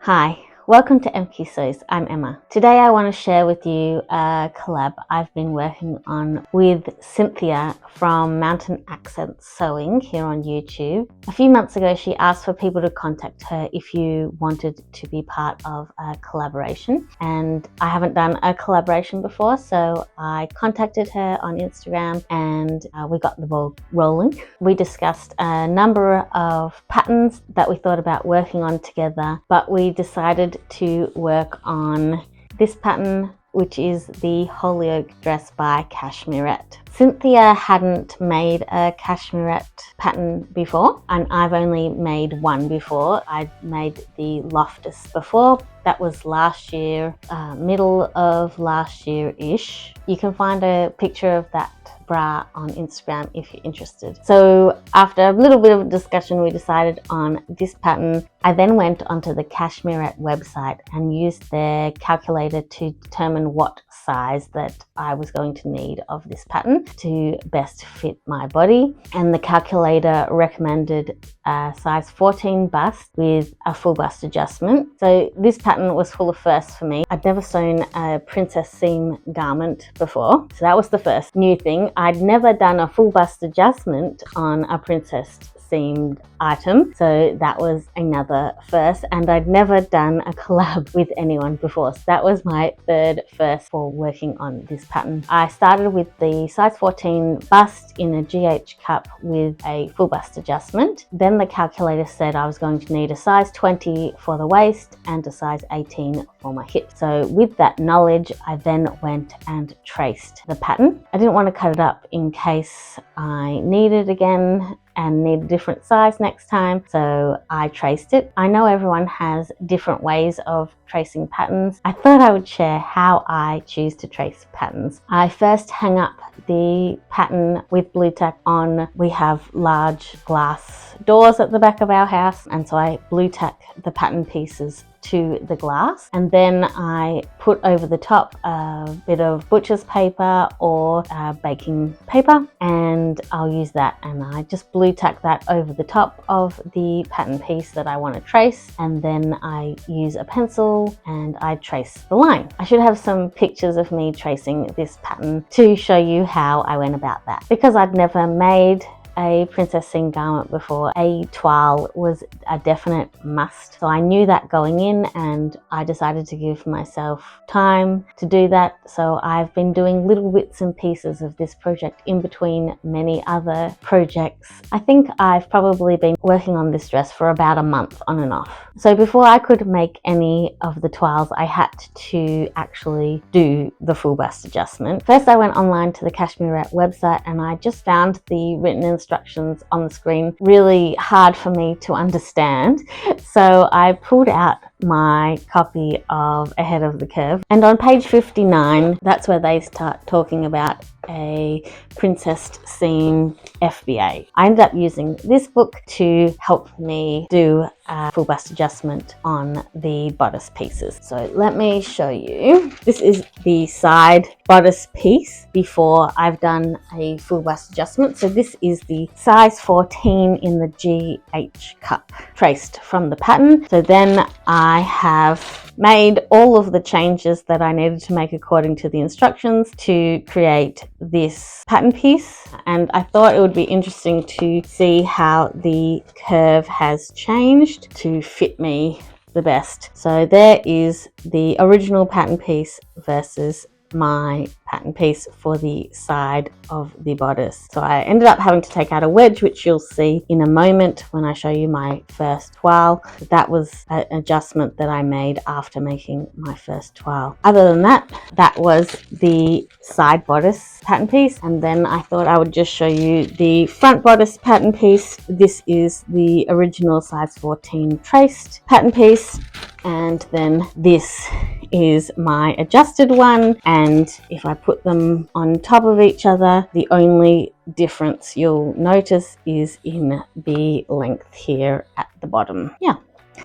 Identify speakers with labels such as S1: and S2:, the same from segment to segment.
S1: Hi, welcome to Emkie Sews. I'm Emma. Today I want to share with you a collab I've been working on with Cynthia from Mountain Accent Sewing here on YouTube. A few months ago she asked for people to contact her if you wanted to be part of a collaboration, and I haven't done a collaboration before, so I contacted her on Instagram and we got the ball rolling. We discussed a number of patterns that we thought about working on together, but we decided to work on this pattern, which is the Holyoke Dress by Cashmerette. Cynthia hadn't made a Cashmerette pattern before, and I've only made one before. I'd made the Loftus before. That was last year, middle of last year-ish. You can find a picture of that bra on Instagram if you're interested. So after a little bit of discussion, we decided on this pattern. I then went onto the Cashmerette website and used their calculator to determine what size that I was going to need of this pattern to best fit my body. And the calculator recommended a size 14 bust with a full bust adjustment. So this pattern was full of firsts for me. I'd never sewn a princess seam garment before, so that was the first new thing. I'd never done a full bust adjustment on a princess seamed item, so that was another first, and I'd never done a collab with anyone before, so that was my third first for working on this pattern. I started with the size 14 bust in a GH cup with a full bust adjustment. Then the calculator said I was going to need a size 20 for the waist and a size 18 for my hip. So with that knowledge, I then went and traced the pattern. I didn't want to cut it up in case I need it again and need a different size next time, so I traced it. I know everyone has different ways of tracing patterns. I thought I would share how I choose to trace patterns. I first hang up the pattern with blue tack on. We have large glass doors at the back of our house, and so I blue tack the pattern pieces to the glass, and then I put over the top a bit of butcher's paper or baking paper, and I'll use that, and I just blue tack that over the top of the pattern piece that I want to trace, and then I use a pencil and I trace the line. I should have some pictures of me tracing this pattern to show you how I went about that. Because I'd never made a princess seam garment before, a toile was a definite must. So I knew that going in, and I decided to give myself time to do that. So I've been doing little bits and pieces of this project in between many other projects. I think I've probably been working on this dress for about a month on and off. So before I could make any of the toiles, I had to actually do the full bust adjustment. First, I went online to the Cashmerette website and I just found the written instructions on the screen really hard for me to understand. So I pulled out my copy of Ahead of the Curve, and on page 59, that's where they start talking about a princess seam FBA. I ended up using this book to help me do a full bust adjustment on the bodice pieces. So let me show you. This is the side bodice piece before I've done a full bust adjustment. So this is the size 14 in the GH cup traced from the pattern. So then I have made all of the changes that I needed to make according to the instructions to create this pattern piece, and I thought it would be interesting to see how the curve has changed to fit me the best. So there is the original pattern piece versus my pattern piece for the side of the bodice. So I ended up having to take out a wedge, which you'll see in a moment when I show you my first toile. That was an adjustment that I made after making my first toile. Other than that, that was the side bodice pattern piece, and then I thought I would just show you the front bodice pattern piece. This is the original size 14 traced pattern piece, and then this is my adjusted one, and if I put them on top of each other, the only difference you'll notice is in the length here at the bottom. Yeah,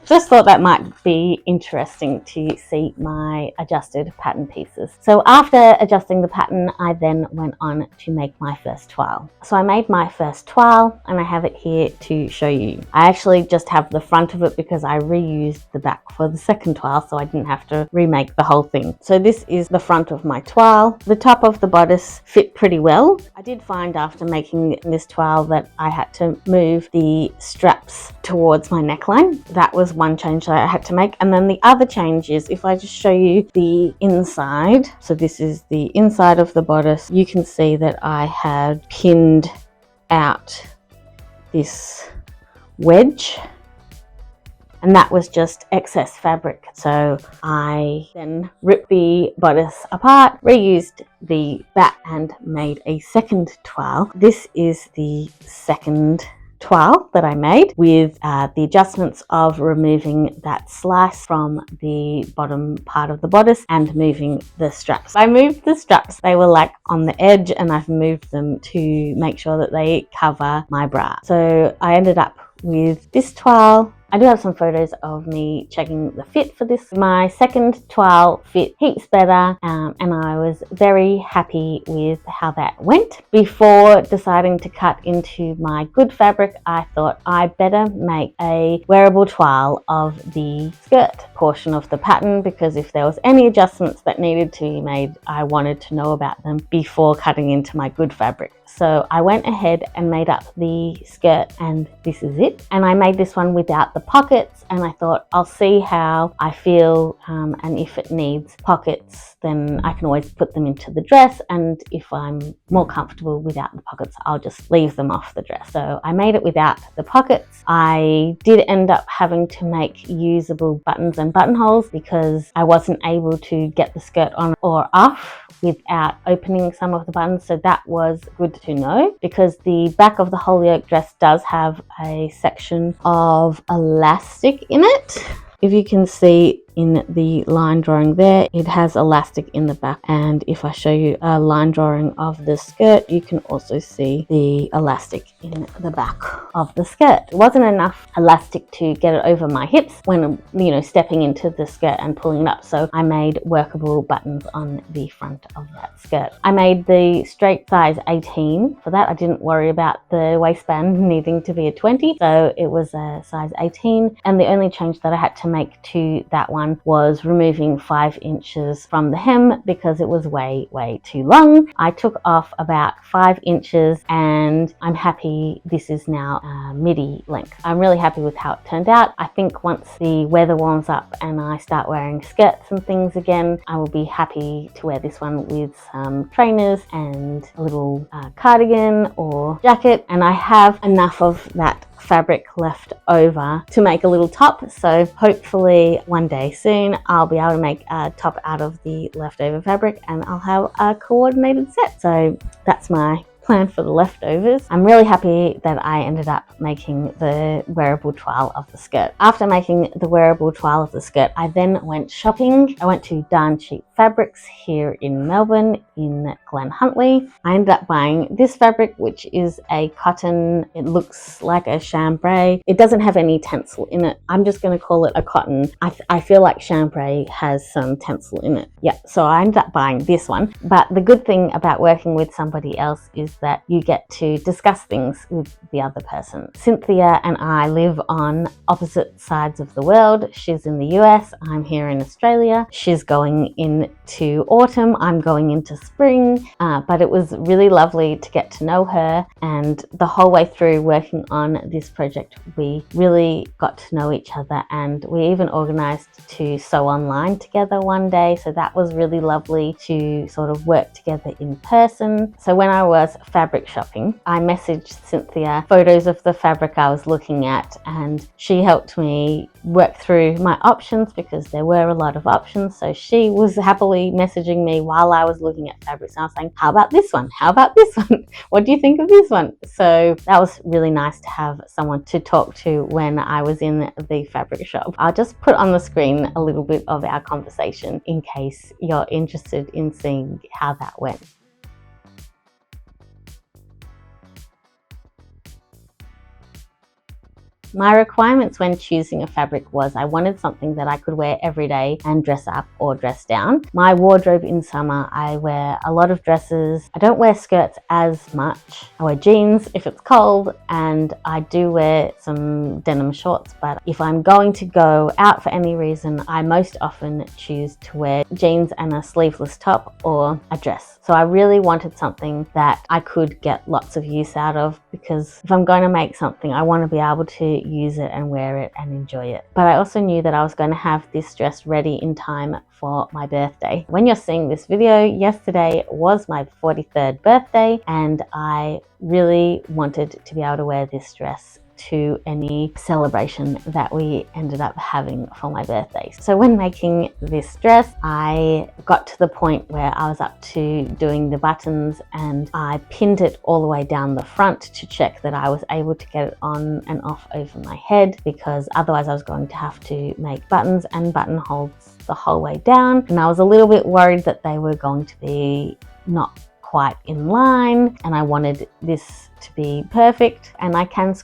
S1: Just thought that might be interesting to see my adjusted pattern pieces. So after adjusting the pattern, I then went on to make my first toile. So I made my first toile and I have it here to show you. I actually just have the front of it because I reused the back for the second toile, so I didn't have to remake the whole thing. So this is the front of my toile. The top of the bodice fit pretty well. I did find after making this toile that I had to move the straps towards my neckline. That was one change that I had to make. And then the other change is, if I just show you the inside, so this is the inside of the bodice, you can see that I had pinned out this wedge, and that was just excess fabric. So I then ripped the bodice apart, reused the back and made a second toile. This is the second toile that I made with the adjustments of removing that slice from the bottom part of the bodice and moving the straps. I moved the straps, they were like on the edge, and I've moved them to make sure that they cover my bra. So I ended up with this toile. I do have some photos of me checking the fit for this. My second toile fit heaps better, and I was very happy with how that went. Before deciding to cut into my good fabric, I thought I better make a wearable toile of the skirt portion of the pattern, because if there was any adjustments that needed to be made, I wanted to know about them before cutting into my good fabric. So I went ahead and made up the skirt, and this is it. And I made this one without the pockets, and I thought I'll see how I feel, and if it needs pockets, then I can always put them into the dress, and if I'm more comfortable without the pockets, I'll just leave them off the dress. So I made it without the pockets. I did end up having to make usable buttons and buttonholes because I wasn't able to get the skirt on or off without opening some of the buttons, so that was good to know, because the back of the Holyoke dress does have a section of elastic in it. If you can see in the line drawing there, it has elastic in the back, and if I show you a line drawing of the skirt, you can also see the elastic in the back of the skirt. It wasn't enough elastic to get it over my hips when, you know, stepping into the skirt and pulling it up, so I made workable buttons on the front of that skirt. I made the straight size 18 for that. I didn't worry about the waistband needing to be a 20, so it was a size 18, and the only change that I had to make to that one was removing 5 inches from the hem because it was way too long. I took off about 5 inches, and I'm happy this is now midi length. I'm really happy with how it turned out. I think once the weather warms up and I start wearing skirts and things again, I will be happy to wear this one with some trainers and a little cardigan or jacket, and I have enough of that fabric left over to make a little top, so hopefully one day soon I'll be able to make a top out of the leftover fabric and I'll have a coordinated set. So that's my plan for the leftovers. I'm really happy that I ended up making the wearable toile of the skirt. After making the wearable toile of the skirt, I then went shopping. I went to Darn Cheap Fabrics here in Melbourne in Glen Huntly. I ended up buying this fabric, which is a cotton. It looks like a chambray. It doesn't have any tencel in it. I'm just going to call it a cotton. I feel like chambray has some tencel in it. Yeah, so I ended up buying this one. But the good thing about working with somebody else is that you get to discuss things with the other person. Cynthia and I live on opposite sides of the world. She's in the US, I'm here in Australia. She's going into autumn, I'm going into spring, but it was really lovely to get to know her, and the whole way through working on this project we really got to know each other, and we even organized to sew online together one day, so that was really lovely to sort of work together in person. So when I was fabric shopping, I messaged Cynthia photos of the fabric I was looking at, and she helped me work through my options because there were a lot of options. So she was happily messaging me while I was looking at fabrics, and I was saying, how about this one? How about this one? What do you think of this one? So that was really nice to have someone to talk to when I was in the fabric shop. I'll just put on the screen a little bit of our conversation in case you're interested in seeing how that went. My requirements when choosing a fabric was I wanted something that I could wear every day and dress up or dress down. My wardrobe in summer, I wear a lot of dresses. I don't wear skirts as much. I wear jeans if it's cold, and I do wear some denim shorts, but if I'm going to go out for any reason, I most often choose to wear jeans and a sleeveless top or a dress. So I really wanted something that I could get lots of use out of, because if I'm going to make something, I want to be able to use it and wear it and enjoy it. But I also knew that I was going to have this dress ready in time for my birthday. When you're seeing this video, yesterday was my 43rd birthday, and I really wanted to be able to wear this dress to any celebration that we ended up having for my birthday. So when making this dress, I got to the point where I was up to doing the buttons, and I pinned it all the way down the front to check that I was able to get it on and off over my head, because otherwise I was going to have to make buttons and buttonholes the whole way down, and I was a little bit worried that they were going to be not quite in line, and I wanted this to be perfect, and I can just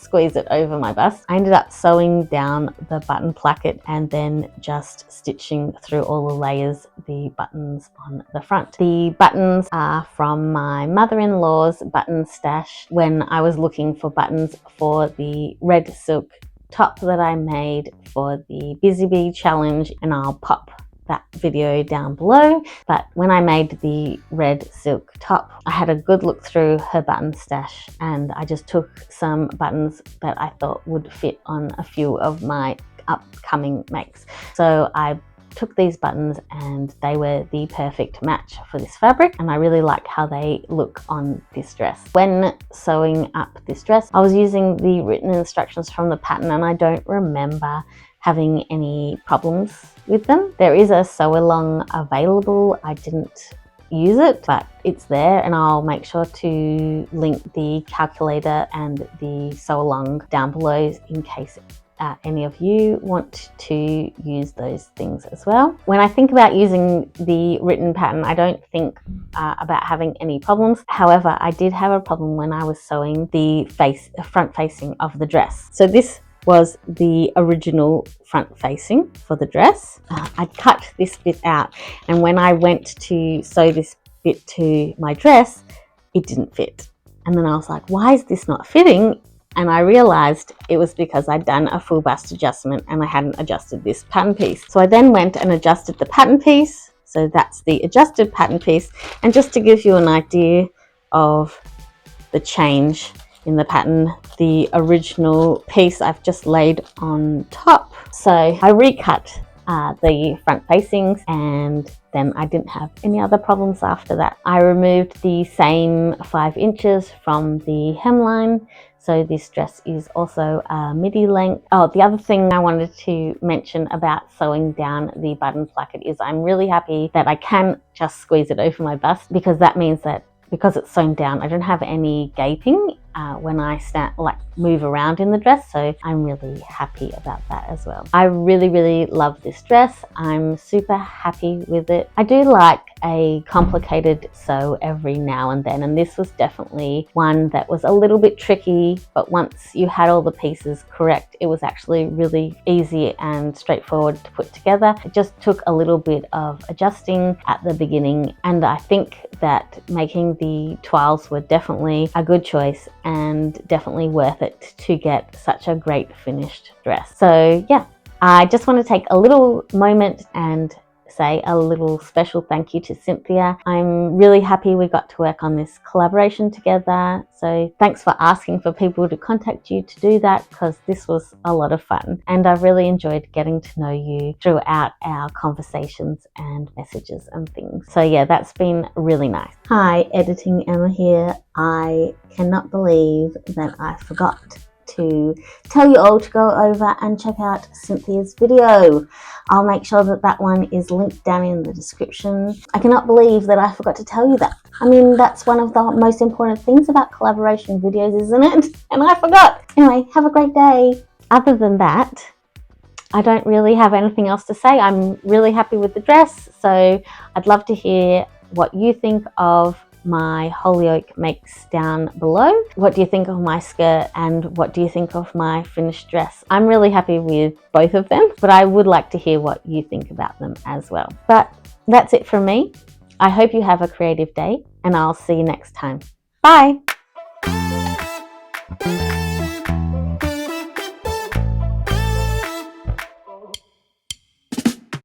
S1: squeeze it over my bust. I ended up sewing down the button placket and then just stitching through all the layers the buttons on the front. The buttons are from my mother-in-law's button stash when I was looking for buttons for the red silk top that I made for the Busy Bee challenge, and I'll pop that video down below. But when I made the red silk top, I had a good look through her button stash, and I just took some buttons that I thought would fit on a few of my upcoming makes. So I took these buttons, and they were the perfect match for this fabric, and I really like how they look on this dress. When sewing up this dress, I was using the written instructions from the pattern, and I don't remember having any problems with them. There is a sew along available. I didn't use it, but it's there, and I'll make sure to link the calculator and the sew along down below in case any of you want to use those things as well. When I think about using the written pattern, I don't think about having any problems. However, I did have a problem when I was sewing the front facing of the dress. So this was the original front facing for the dress. I cut this bit out, and when I went to sew this bit to my dress, it didn't fit. And then I was like, why is this not fitting? And I realized it was because I'd done a full bust adjustment and I hadn't adjusted this pattern piece. So I then went and adjusted the pattern piece. So that's the adjusted pattern piece. And just to give you an idea of the change in the pattern, the original piece I've just laid on top. So I recut the front facings, and then I didn't have any other problems after that. I removed the same 5 inches from the hemline. So this dress is also a midi length. Oh, the other thing I wanted to mention about sewing down the button placket is I'm really happy that I can just squeeze it over my bust, because that means that because it's sewn down, I don't have any gaping when I move around in the dress. So I'm really happy about that as well. I really love this dress. I'm super happy with it. I do like a complicated sew every now and then, and this was definitely one that was a little bit tricky, but once you had all the pieces correct, it was actually really easy and straightforward to put together. It just took a little bit of adjusting at the beginning, and I think that making the toiles were definitely a good choice and definitely worth it to get such a great finished dress. So yeah, I just want to take a little moment and say a little special thank you to Cynthia. I'm really happy we got to work on this collaboration together. So thanks for asking for people to contact you to do that, because this was a lot of fun, and I've really enjoyed getting to know you throughout our conversations and messages and things. So yeah, that's been really nice. Hi, Editing Emma here. I cannot believe that I forgot to tell you all to go over and check out Cynthia's video. I'll make sure that that one is linked down in the description. I cannot believe that I forgot to tell you that. I mean, that's one of the most important things about collaboration videos, isn't it? And I forgot. Anyway, have a great day. Other than that, I don't really have anything else to say. I'm really happy with the dress, so I'd love to hear what you think of my Holyoke makes down below. What do you think of my skirt and what do you think of my finished dress? I'm really happy with both of them, but I would like to hear what you think about them as well. But that's it from me. I hope you have a creative day and I'll see you next time. Bye!